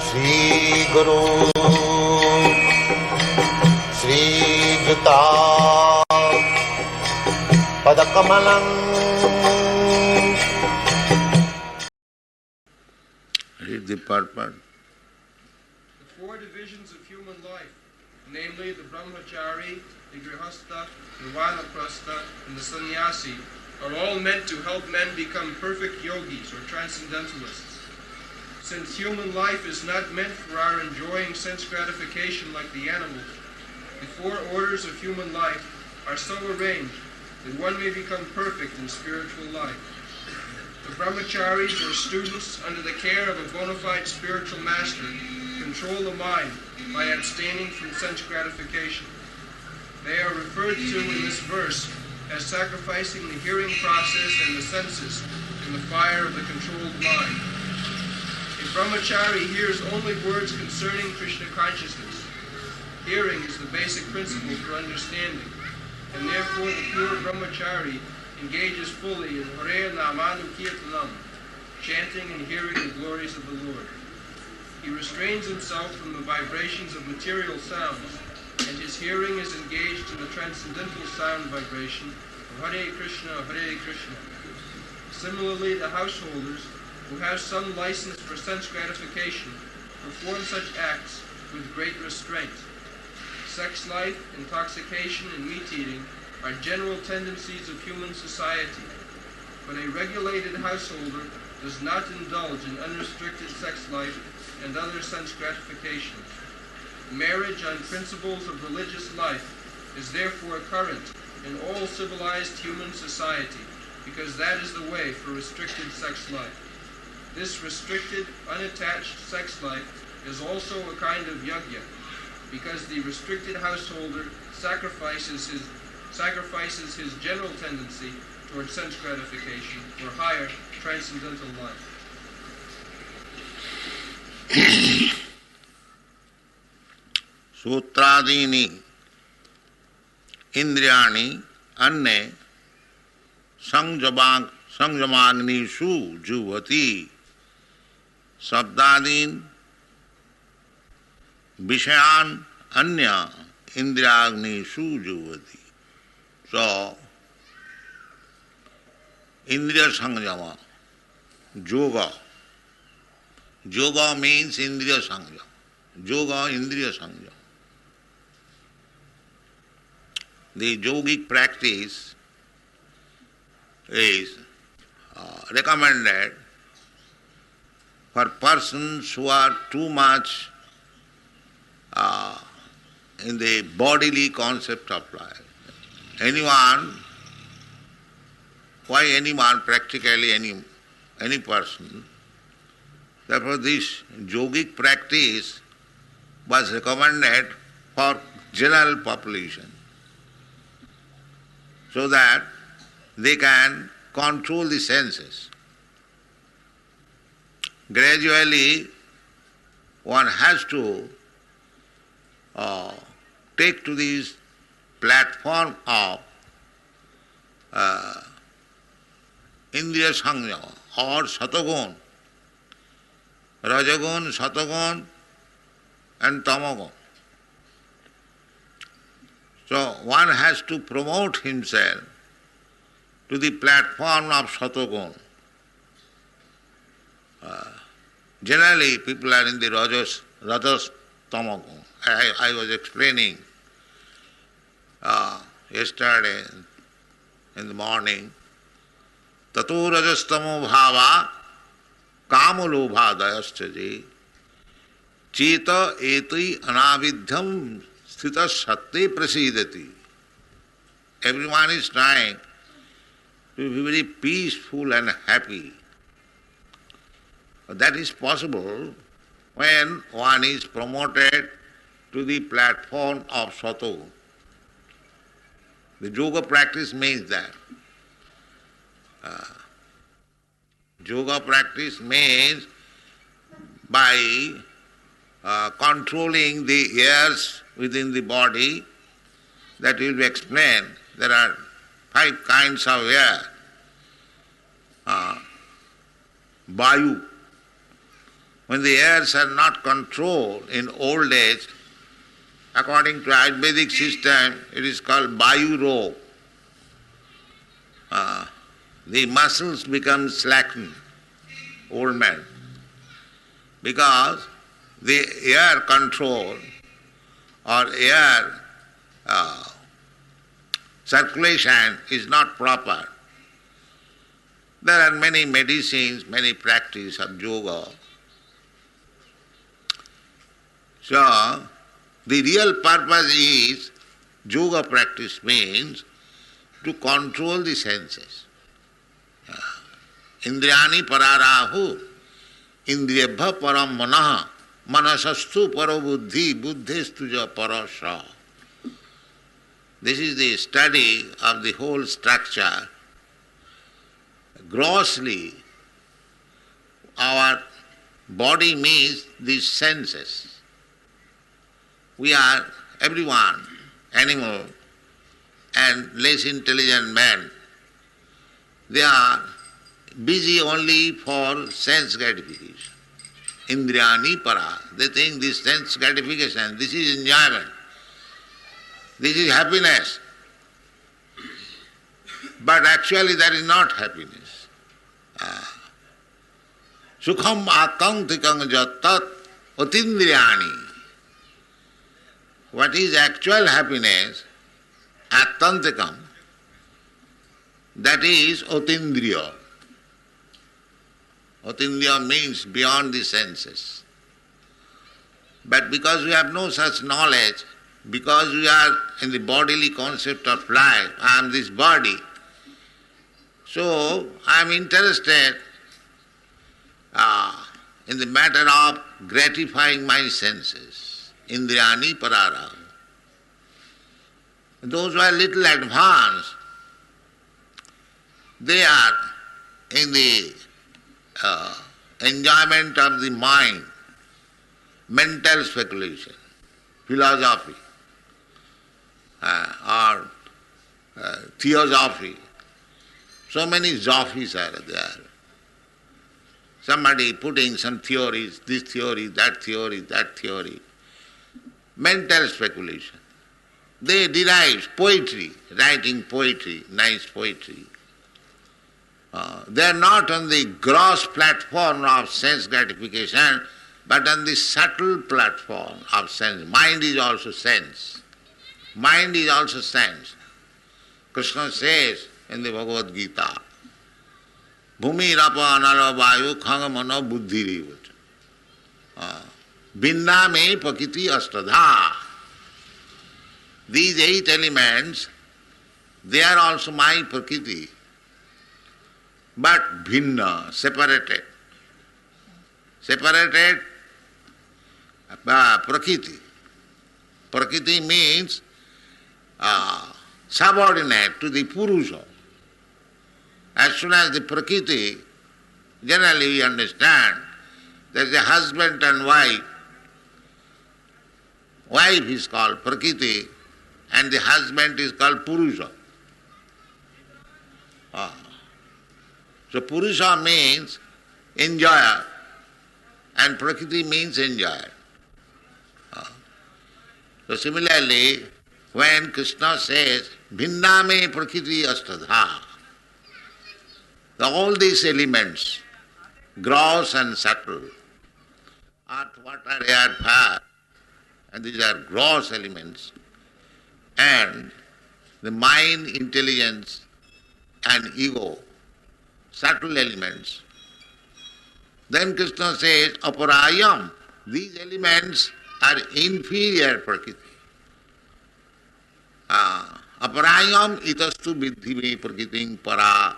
Shri Guru Shri Juta Padakamalang. Read the purpose. The four divisions of human life, namely the brahmachari, the grihastha, the vanaprastha, and the sannyasi, are all meant to help men become perfect yogis or transcendentalists. Since human life is not meant for our enjoying sense gratification like the animals, the four orders of human life are so arranged that one may become perfect in spiritual life. The brahmacharis, or students under the care of a bona fide spiritual master, control the mind by abstaining from sense gratification. They are referred to in this verse as sacrificing the hearing process and the senses in the fire of the controlled mind. A brahmachari hears only words concerning Krishna consciousness. Hearing is the basic principle for understanding, and therefore the pure brahmachari engages fully in Hare Namanu Kirtanam, chanting and hearing the glories of the Lord. He restrains himself from the vibrations of material sounds, and his hearing is engaged in the transcendental sound vibration of Hare Krishna, Hare Krishna. Similarly, the householders, who have some license for sense gratification, perform such acts with great restraint. Sex life, intoxication, and meat-eating are general tendencies of human society, but a regulated householder does not indulge in unrestricted sex life and other sense gratifications. Marriage on principles of religious life is therefore current in all civilized human society, because that is the way for restricted sex life. This restricted, unattached sex life is also a kind of yajna, because the restricted householder sacrifices his general tendency toward sense gratification for higher transcendental life. Sutradini Indriyani Anne Sanjamagnishu Juvati Sabdadin Vishayan Anya Indriyagnishu Juvati. So, Indriya Sanjama, Yoga. Yoga means Indriya Sanjama. Yoga, Indriya Sanjama. The yogic practice is recommended for persons who are too much in the bodily concept of life. Practically any person. Therefore this yogic practice was recommended for general population, so that they can control the senses. Gradually, one has to take to this platform of Indriya Sanjama or Satagun, Rajagun, Satagun and Tamagun. So one has to promote himself to the platform of Satagun. Generally people are in the Rajas, Tamagun. I was explaining yesterday in the morning, Tato rajastamo bhava kamulobhadayaschaji cheta eti anavidhyam sthita satte prasidati. Everyone is trying to be very peaceful and happy. That is possible when one is promoted to the platform of Satagun. The yoga practice means that. Yoga practice means by controlling the airs within the body, that will be explained. There are 5 kinds of air. Vayu. When the airs are not controlled in old age, according to Ayurvedic system, it is called Vayu Rog. The muscles become slackened, old man, because the air control or air circulation is not proper. There are many medicines, many practice of yoga. So, the real purpose is, yoga practice means to control the senses. Indriyani pararahu, indriyabha param manaha, manasastu paro buddhi, buddhistuja parasha. This is the study of the whole structure. Grossly, our body means these senses. We are, everyone, animal and less intelligent man, they are busy only for sense gratification. Indriyani para. They think this sense gratification, this is enjoyment, this is happiness. But actually that is not happiness. Sukham atantikang jattat utindriyani. What is actual happiness? Atantikam. That is otindriya. Otindriya means beyond the senses. But because we have no such knowledge, because we are in the bodily concept of life, I am this body, so I am interested in the matter of gratifying my senses. Indriyani parara. Those who are little advanced, they are in the enjoyment of the mind, mental speculation, philosophy, or theosophy. So many zophies are there. Somebody putting some theories, this theory, that theory, that theory. Mental speculation. They derive poetry, writing poetry, nice poetry. They are not on the gross platform of sense gratification, but on the subtle platform of sense. Mind is also sense. Mind is also sense. Krishna says in the Bhagavad-gītā, Bhumi rapa anala vayu khanga mano buddhi rivata. Binna me pakiti astadha. These 8 elements, they are also my prakriti, but bhinna, separated. Separated prakriti. Prakriti means subordinate to the Purusha. As soon as the prakriti, generally we understand there is a husband and wife. Wife is called prakriti and the husband is called Purusha. So Purusha means enjoyer and prakriti means enjoyer. So similarly, when Krishna says, Bhinname prakriti astadha, all these elements, gross and subtle, earth, water, air, fire, and these are gross elements, and the mind, intelligence, and ego, subtle elements. Then Krishna says, aparayam, these elements are inferior prakriti. Aparayam itastu vidhi me prakriting para.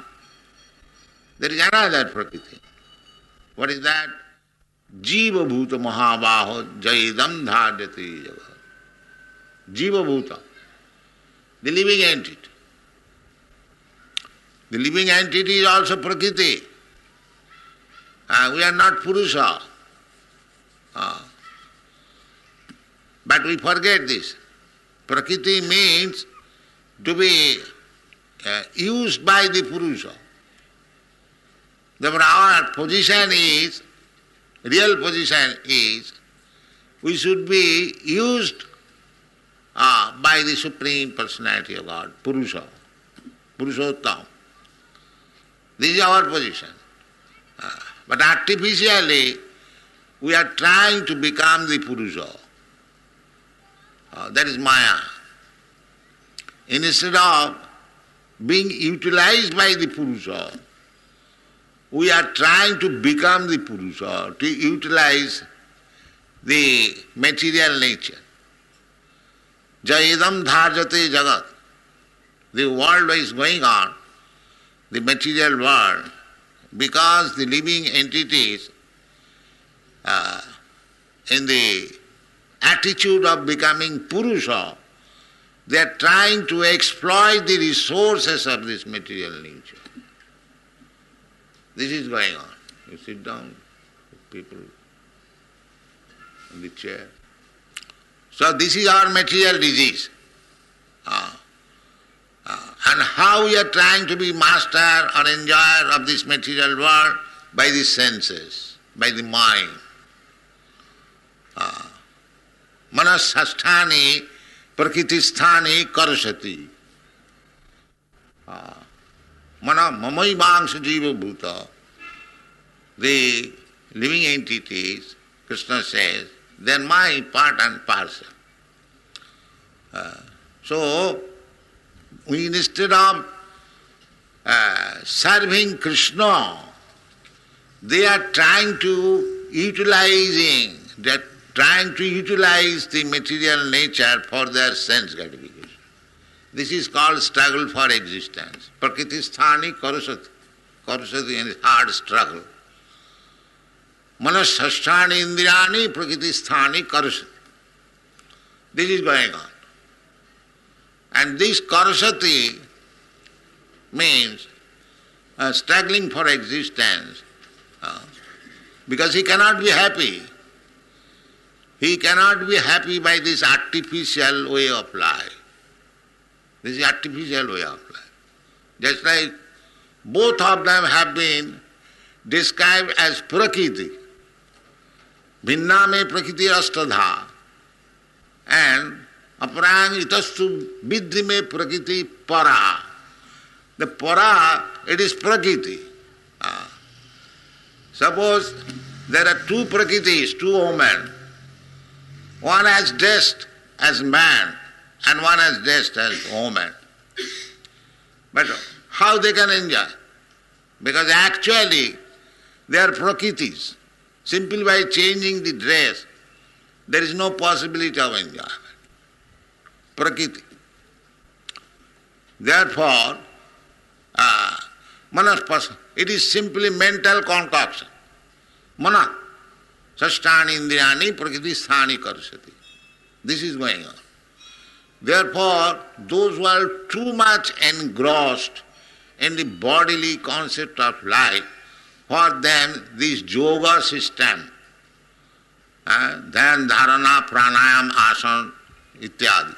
There is another prakriti. What is that? Jiva bhuta mahabaho jaidam dhāryati jaga. Jiva bhuta, the living entity. The living entity is also prakriti. We are not Purusha. But we forget this. Prakriti means to be used by the Purusha. Therefore our position is, real position is, we should be used by the Supreme Personality of God, Purusha, Purushottam. This is our position. But artificially, we are trying to become the Purusha. That is Maya. Instead of being utilized by the Purusha, we are trying to become the Purusha, to utilize the material nature. Jayedam dharjate jagat. The world is going on, the material world, because the living entities in the attitude of becoming Purusha, they are trying to exploit the resources of this material nature. This is going on. You sit down, people in the chair. So this is our material disease. And how we are trying to be master or enjoyer of this material world? By the senses, by the mind. Manasasthani prakritisthani karasati. Mana mamai bangsa jiva bhuta. The living entities, Krishna says, they are my part and parcel. So, we instead of serving Krishna, they are trying to utilize the material nature for their sense gratification. This is called struggle for existence. Prakritisthani karasati. Karasati is hard struggle. Manasasthani indriyani prakritisthani karasati. This is going on. And this karasati means struggling for existence, because he cannot be happy. He cannot be happy by this artificial way of life. This is artificial way of life. Just like both of them have been described as prakriti. Bhinna me prakriti astadha. And aparang itastu vidhi me prakriti para. The para, it is prakriti. Suppose there are two prakritis, two women. One has dressed as man and one has dressed as woman. But how they can enjoy? Because actually they are prakritis. Simply by changing the dress, there is no possibility of enjoyment. Prakriti. Therefore, it is simply mental concoction. Mana. Sasthani indriyani prakriti sthani karasati. This is going on. Therefore, those who are too much engrossed in the bodily concept of life, for them this yoga system, dhyan, dharana, pranayam, asana, ityadi,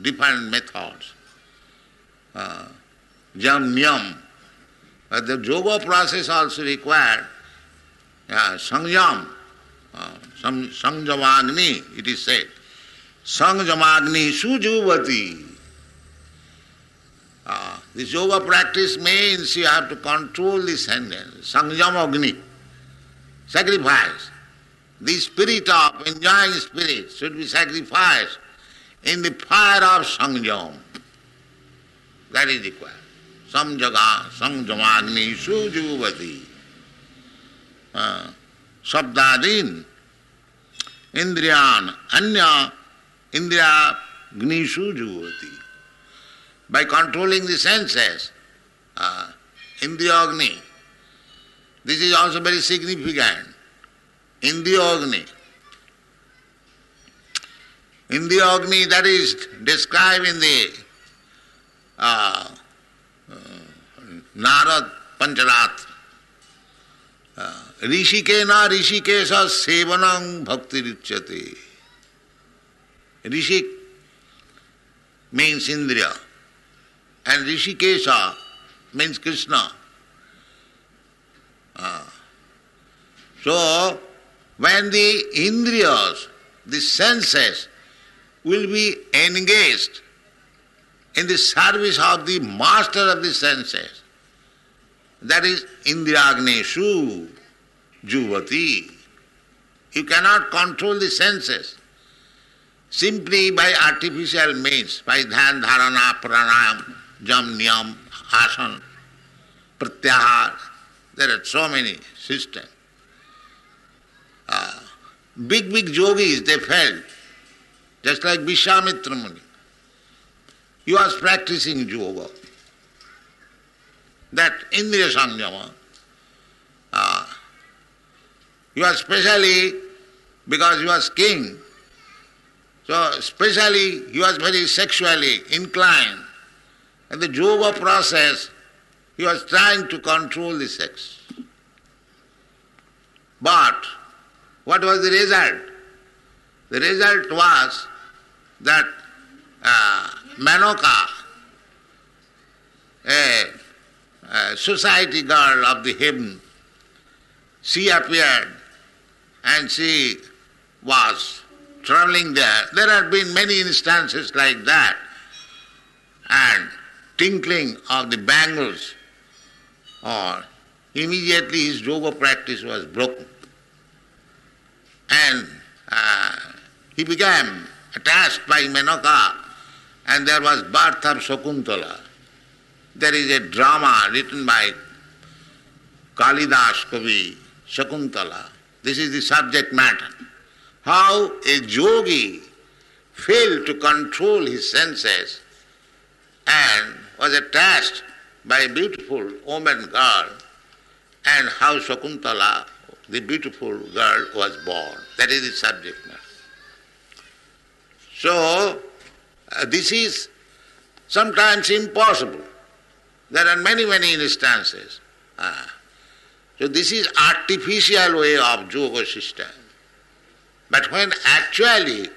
different methods, jam, niyam. But the yoga process also required sanjam, sanjamagni, it is said. Sanjamagni sujuvati. This yoga practice means you have to control the senses. Sanjamagni, sacrifice. The spirit of enjoying spirit should be sacrificed in the fire of sanjam. That is required. Sanjamagni sujuvati. Sabdadin, indriyan, anya, indriya gnishu juvati. By controlling the senses, indriyagni. This is also very significant. Indriyagni. Indriyagni, that is described in the Narad Pancharatra. Rishikena rishikesa sevanam bhakti richyate. Rishik means Indriya and Rishikesha means Krishna. So, when the indriyas, the senses, will be engaged in the service of the master of the senses, that is indriyagneshu juvati. You cannot control the senses simply by artificial means, by dhyan, dharana, pranayam, jam, niyam, asana, pratyahar. There are so many systems. Big yogis, they felt, just like Viśvāmitra Muni. He was practicing yoga. That indriya samyama, he was specially, because he was king, so especially he was very sexually inclined. In the yoga process, he was trying to control the sex. But what was the result? The result was that Manoka, a society girl of the heaven, she appeared and she was traveling there. There have been many instances like that. And tinkling of the bangles, or immediately his yoga practice was broken. And he became attached by Menoka, and there was birth of Shakuntala. There is a drama written by Kalidas Kavi, Shakuntala. This is the subject matter. How a yogi failed to control his senses and was attached by a beautiful woman girl, and how Shakuntala, the beautiful girl, was born. That is the subject matter. So, this is sometimes impossible. There are many instances. So this is artificial way of yoga system. But when actually,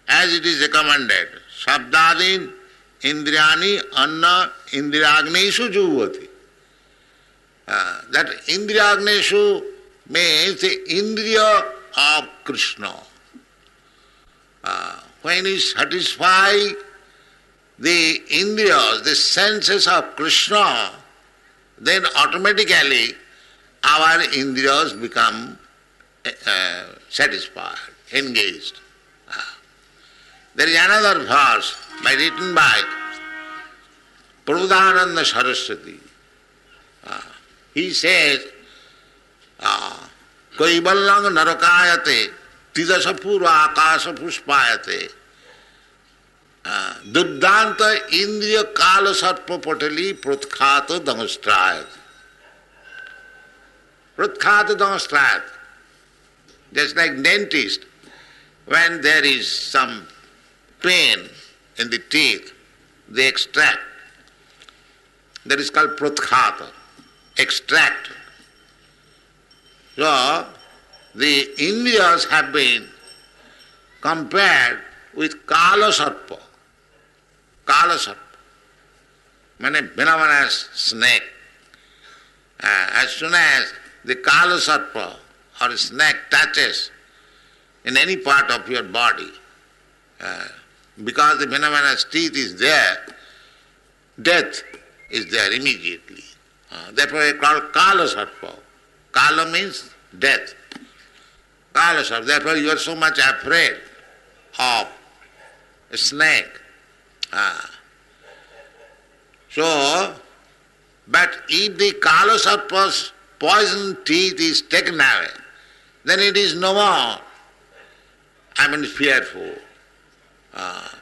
as it is recommended, sabdadin indriyani anna indriyagneshu juvati. That indriyagneshu means the indriya of Krishna. When he satisfies the indriyas, the senses of Krishna, then automatically our indriyas become satisfied, engaged. There is another verse written by Prabhupada Saraswati. He says, Kaivallang narakayate tidasa purva akasa puspayate duddhanta indriya kāla-sarpa patali pratkāta damastrayat. Pratkāta damastrayat. Just like dentist, when there is some pain in the teeth, they extract. That is called pratkāta, extract. So, the indriyas have been compared with kāla-sarpa. Kāla-sarpa, meaning venomous snake. As soon as the kāla-sarpa or a snake touches in any part of your body, because the venomous teeth is there, death is there immediately. Therefore they call kāla-sarpa. Kāla means death. Kāla-sarpa. Therefore you are so much afraid of a snake. So, but if the kāla-sarpa's poison teeth is taken away, then it is no more, fearful.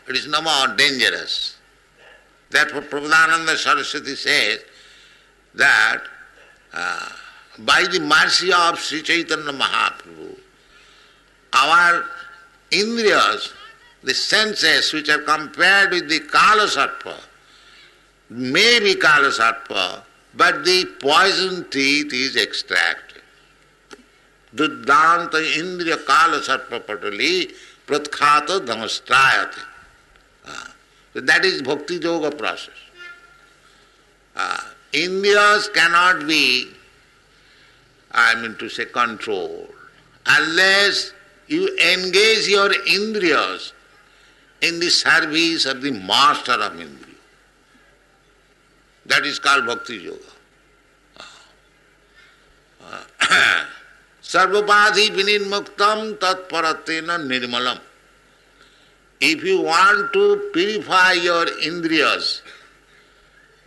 It is no more dangerous. Therefore Prabhupada Saraswati says that by the mercy of Sri Chaitanya Mahaprabhu, our indriyas, the senses which are compared with the kāla-sarpa, may be kāla-sarpa, but the poison teeth is extracted. Duddhanta indriya kāla-sarpa patali pratkāta dhamastrayate. So that is bhakti yoga process. Indriyas cannot be to say control. Unless you engage your indriyas in the service of the master of indriya. That is called bhakti yoga. Sarvapādhi vinirmuktam tat paratena nirmalam. If you want to purify your indriyas,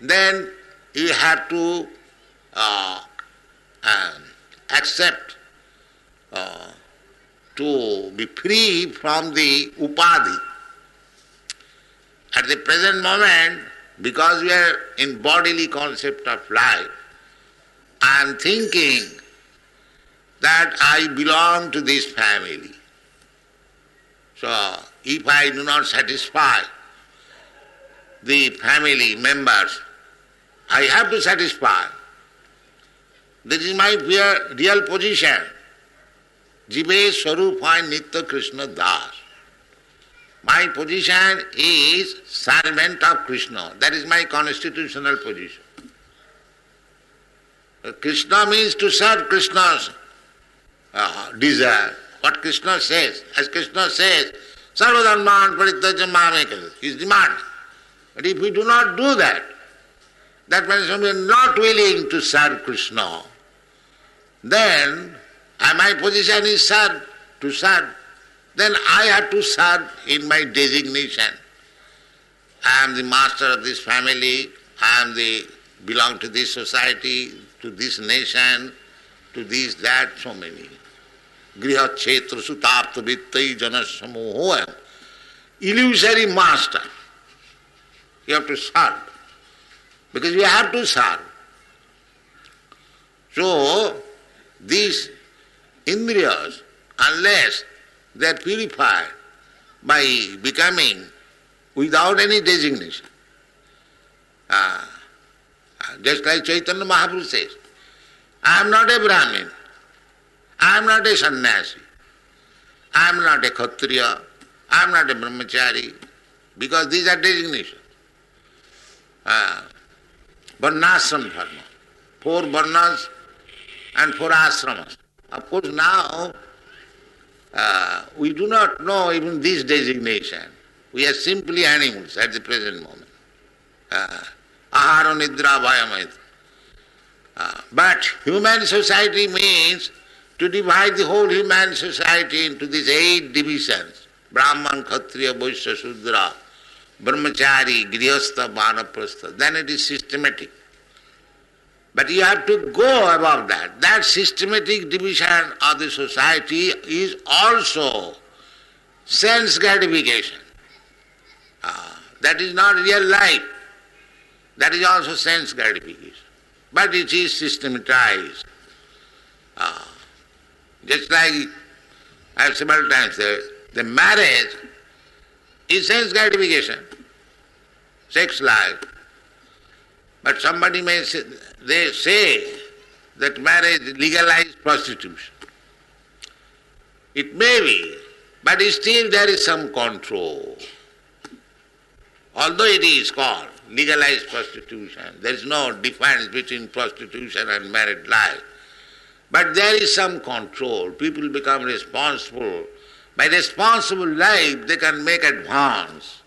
then you have to accept to be free from the upadhi. At the present moment, because we are in bodily concept of life, I am thinking that I belong to this family. So, if I do not satisfy the family members, I have to satisfy. This is my real position. Jive Swarupa Nitya Krishna Das. My position is servant of Krishna. That is my constitutional position. Krishna means to serve Krishna's desire. What Krishna says, as Krishna says, Sarvadharman Parityaja Mamekam, his demand. But if we do not do that, that means we are not willing to serve Krishna, then my position is to serve. Then I have to serve in my designation. I am the master of this family, belong to this society, to this nation, to this, that, so many. Griha Kshetra Sutapta Vittai Janas Samohoyam. Illusory master. You have to serve. Because you have to serve. So, these indriyas, unless they are purified by becoming without any designation, just like Chaitanya Mahaprabhu says, I am not a Brahmin, I am not a sannyasi, I am not a Kshatriya, I am not a brahmachari, because these are designations. Varnashram dharma, 4 varnas and 4 ashramas. Of course now we do not know even this designation. We are simply animals at the present moment. Ahara nidra vayamaita. But human society means to divide the whole human society into these 8 divisions. Brahman, Kshatriya, Vaishya, Shudra, Brahmachari, Grihastha, Vanaprastha. Then it is systematic. But you have to go above that. That systematic division of the society is also sense gratification. That is not real life. That is also sense gratification. But it is systematized. Just like I have several times said, the marriage is sense gratification, sex life. But somebody may say, they say that marriage legalized prostitution. It may be, but still there is some control. Although it is called legalized prostitution, there is no difference between prostitution and married life. But there is some control. People become responsible. By responsible life, they can make advance.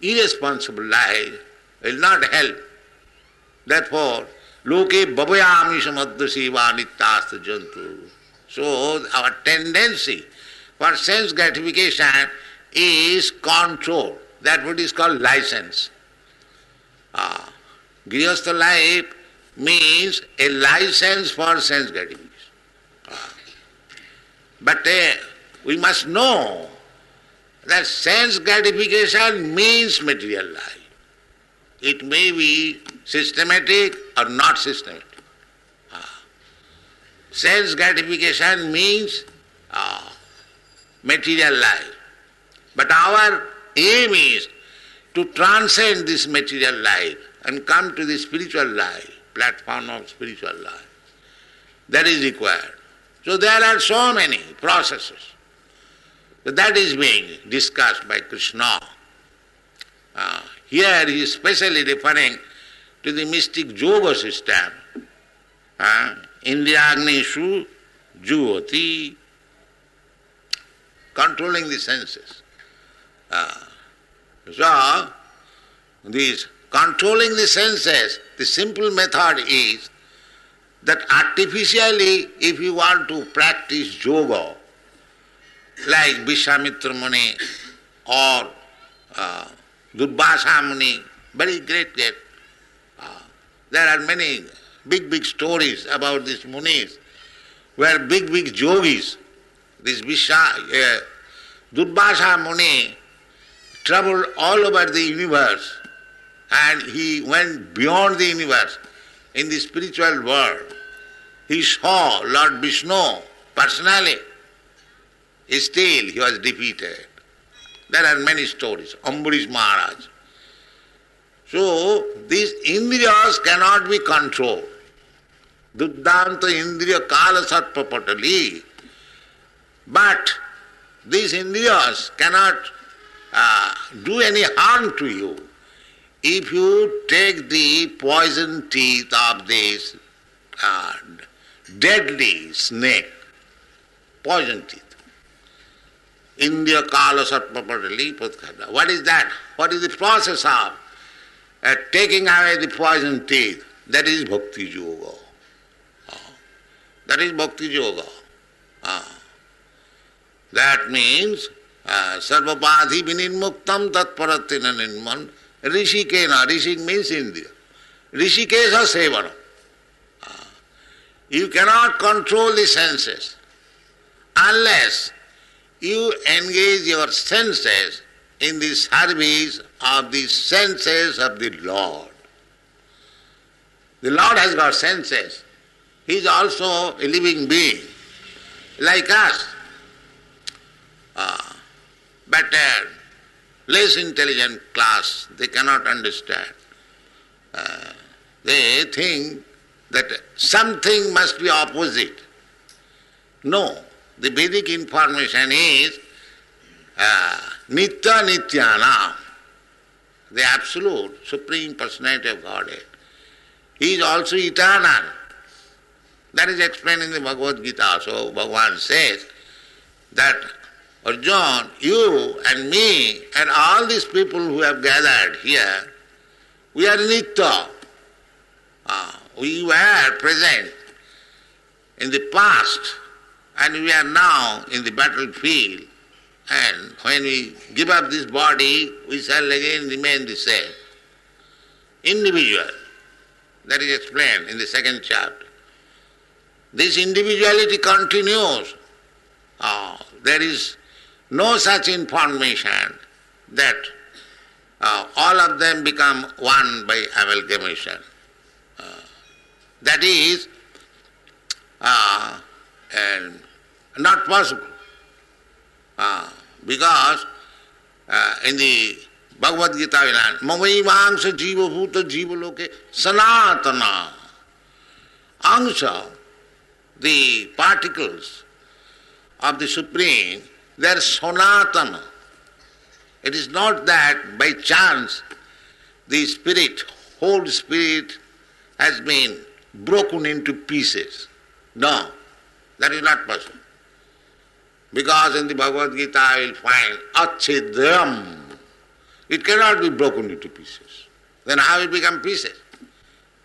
Irresponsible life will not help. Therefore, loke bhavayami samadhasiva nityasta jantu. So, our tendency for sense gratification is control. That what is called license. Grihastha life means a license for sense gratification. But we must know that sense gratification means material life. It may be systematic or not systematic. Sense gratification means material life. But our aim is to transcend this material life and come to the spiritual life, platform of spiritual life. That is required. So there are so many processes. So that is being discussed by Krishna. Here he is specially referring to the mystic yoga system. Indriyagneshu juvati, controlling the senses. So, this controlling the senses, the simple method is that artificially, if you want to practice yoga, like Viśvāmitra Muni or Durvasa Muni, very great. There are many big stories about these munis, where big yogis, this Durvasa Muni traveled all over the universe, and he went beyond the universe in the spiritual world. He saw Lord Vishnu personally. Still he was defeated. There are many stories. Ambarish Maharaj. So these indriyas cannot be controlled. Duddhanta indriya kāla-sarpa patali. But these indriyas cannot do any harm to you if you take the poison teeth of this deadly snake. Poison teeth. Indriya kāla-sarpa patali patkada. What is that? What is the process of taking away the poison teeth? That is bhakti yoga. That is bhakti yoga. That means sarvapadhi vinirmuktam tatparatina nirman rishikena. Rishik means India. Rishikesa sevana. You cannot control the senses unless you engage your senses in the service of the senses of the Lord. The Lord has got senses. He is also a living being, like us. But less intelligent class, they cannot understand. They think that something must be opposite. No, the Vedic information is Nitya Nityana, the Absolute, Supreme Personality of Godhead. He is also eternal. That is explained in the Bhagavad-gītā. So Bhagavan says that Arjuna, you and me and all these people who have gathered here, we are Nitya. We were present in the past and we are now in the battlefield. And when we give up this body, we shall again remain the same. Individual. That is explained in the second chapter. This individuality continues. There is no such information that all of them become one by amalgamation. That is not possible. Because in the Bhagavad-gītā, Mamaivangsha jiva bhuta jiva loke Sanatana. Angsha, the particles of the Supreme, they are Sanatana. It is not that by chance the spirit, whole spirit, has been broken into pieces. No, that is not possible. Because in the Bhagavad-gītā you will find achidram. It cannot be broken into pieces. Then how it become pieces?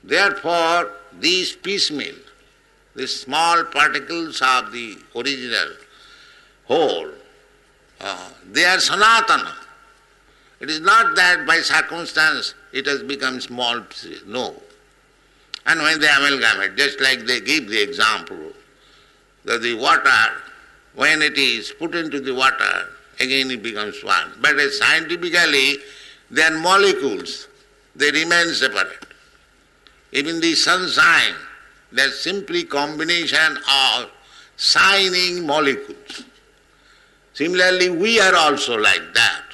Therefore, these piecemeal, these small particles of the original whole, they are Sanatana. It is not that by circumstance it has become small pieces. No. And when they amalgamate, just like they give the example that the water, when it is put into the water, again it becomes one. But scientifically, they are molecules. They remain separate. Even the sunshine, they are simply combination of shining molecules. Similarly, we are also like that,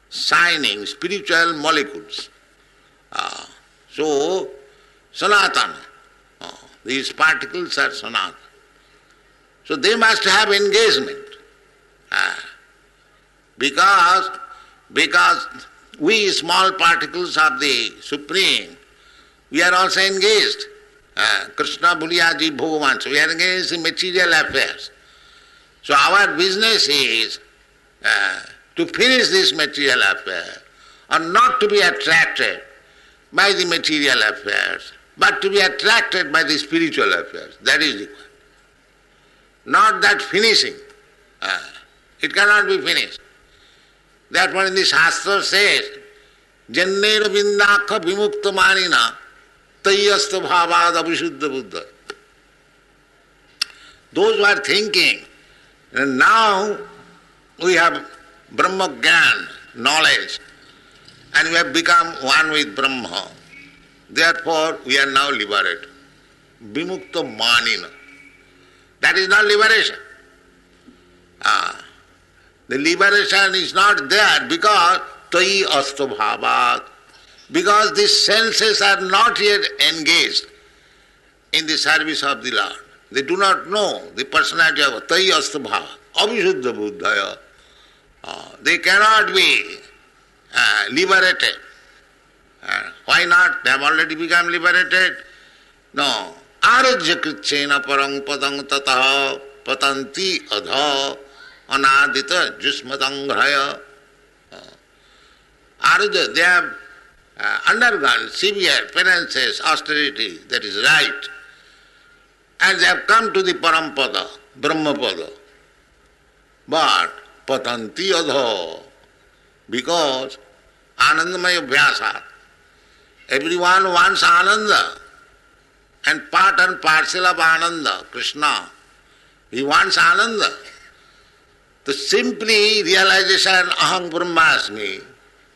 shining spiritual molecules. So, Sanatana, these particles are Sanatana. So they must have engagement. Because we small particles of the Supreme, we are also engaged Krishna Buliyaji Bhagavan. So we are engaged in material affairs. So our business is to finish this material affair, or not to be attracted by the material affairs, but to be attracted by the spiritual affairs. That is required. Not that finishing. It cannot be finished. Therefore in the Shastra says, Jannera Vindakha Vimukta Manina Tayyasta Bhavad Abhishuddha Buddha. Those who are thinking, and now we have Brahma Gyan, knowledge, and we have become one with Brahma. Therefore we are now liberated. Vimukta Manina. That is not liberation. The liberation is not there because Tayi Asta Bhavat, because the senses are not yet engaged in the service of the Lord. They do not know the personality of Tayi Asta Bhavat, Abhishuddha Buddhaya. They cannot be liberated. Why not? They have already become liberated. No. Arajya Kritsena Parang Padang Tataha Patanti Adha Anadita Jusmatangraya. Arajya, they have undergone severe penances, austerity, that is right. And they have come to the Parampada, Brahmapada. But Patanti Adha, because Anandamaya Vyasat, everyone wants Ananda, and part and parcel of Ananda, Krishna. He wants Ananda. The simply realization, Aham Brahmasmi,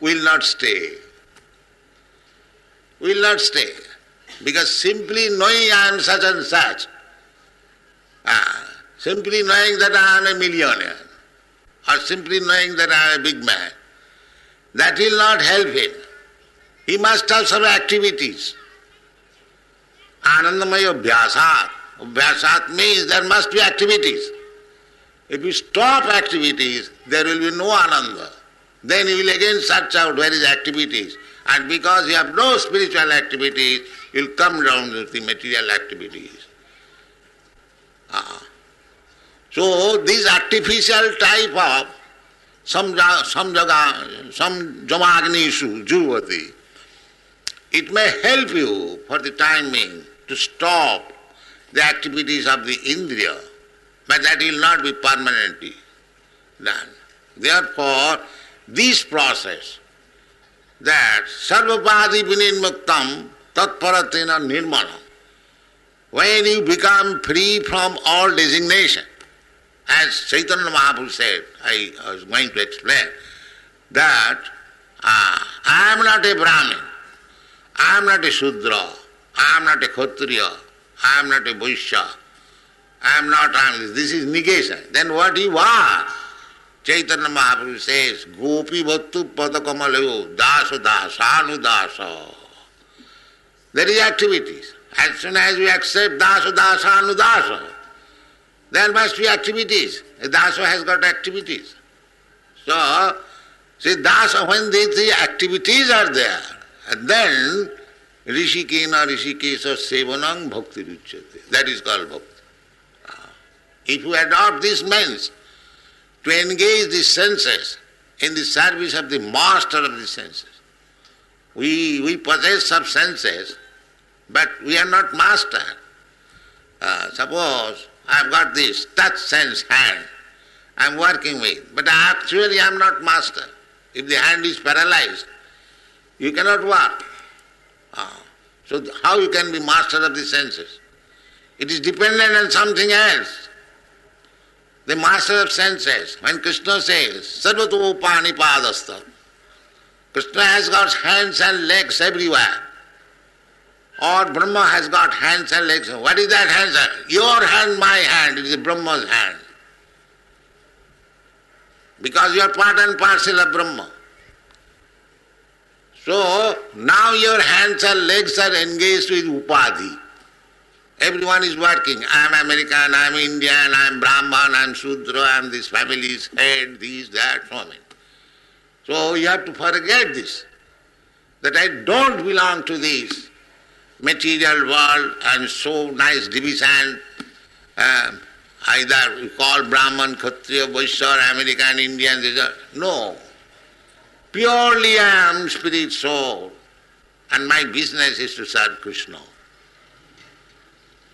will not stay. Will not stay. Because simply knowing I am such and such, simply knowing that I am a millionaire, or simply knowing that I am a big man, that will not help him. He must have some activities. Anandamaya Abhyasat. Abhyasat means there must be activities. If you stop activities, there will be no Ananda. Then you will again search out where is activities. And because you have no spiritual activities, you will come down to the material activities. So this artificial type of some jamagnishu, juvati, it may help you for the time being to stop the activities of the indriya, but that will not be permanently done. Therefore, this process, that sarvapadi vininmuktam tatparatena nirmanam, when you become free from all designation, as Chaitanya Mahaprabhu said, I was going to explain, that I am not a Brahmin, I am not a Shudra, I am not a Kshatriya, I am not a Vaishya, I am not, this is negation. Then what you are? Chaitanya Mahaprabhu says, Gopi Bhattu Padakamalayo, Dasa Dasa Anudasa. There is activities. As soon as we accept Dasa Dasa Anudasa, there must be activities. A Dasa has got activities. So, see, Dasa, when these activities are there, and then Rishikena Rishikesa Sevanang Bhakti Ruchyate. That is called Bhakti. If you adopt this means to engage the senses in the service of the master of the senses, we possess some senses, but we are not master. Suppose I have got this touch sense hand I am working with, but actually I am not master. If the hand is paralyzed, you cannot work. So how you can be master of the senses? It is dependent on something else. The master of senses, when Krishna says, Sarvato Panipadasta, Krishna has got hands and legs everywhere. Or Brahma has got hands and legs. What is that hands? Your hand, my hand, it is Brahma's hand. Because you are part and parcel of Brahma. So, now your hands and legs are engaged with Upadhi. Everyone is working. I am American, I am Indian, I am Brahman, I am Shudra, I am this family's head, this, that, so on. So you have to forget this, that I don't belong to this. material world and so nice division, either we call Brahman, Kshatriya, Vaishya, American, Indian, no. Purely I am spirit soul and my business is to serve Krishna.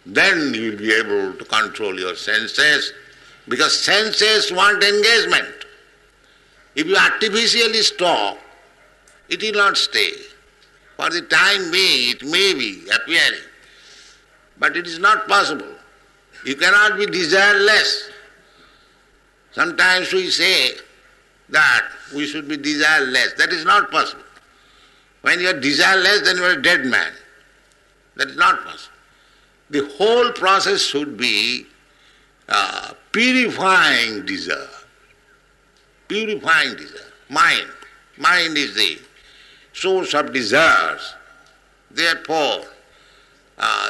Then you will be able to control your senses, because senses want engagement. If you artificially stop, it will not stay. For the time being, it may be appearing, but it is not possible. You cannot be desireless. Sometimes we say that we should be desireless. That is not possible. When you are desireless, then you are a dead man. That is not possible. The whole process should be purifying desire. Purifying desire. Mind. Mind is the source of desires. Therefore,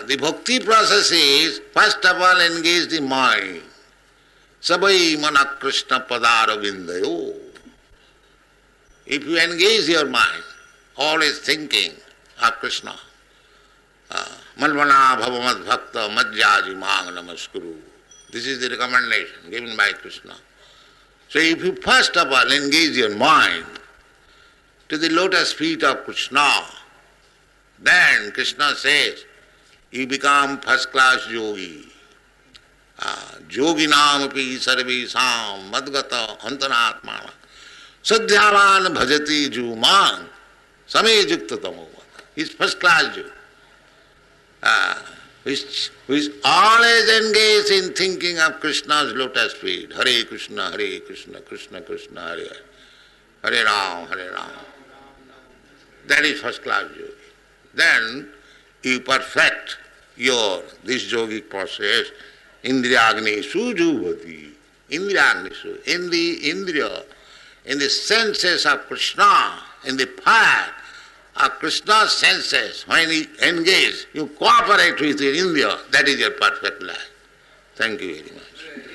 the bhakti process is, first of all, engage the mind. Sabai mana Krishna padara vindayo. If you engage your mind, always thinking of Krishna, Malvana bhavamad bhakta madhyaji mang namaskuru. This is the recommendation given by Krishna. So if you first of all engage your mind to the lotus feet of Krishna, then Krishna says, you become first class yogi. Yoginam api sarvesam madgata antanatmana sadhyavan bhajati jumang same yukta tamo. He is first class yogi. Who is always engaged in thinking of Krishna's lotus feet. Hare Krishna, Krishna Krishna, Hare Hare. Hare Ram, Hare Ram. That is first class yogi. Then you perfect this yogic process. Indriyagni sujuvati. Indriyagni su. In the indriya, in the senses of Krishna, in the fire of Krishna's senses, when you engage, you cooperate with your indriya, that is your perfect life. Thank you very much.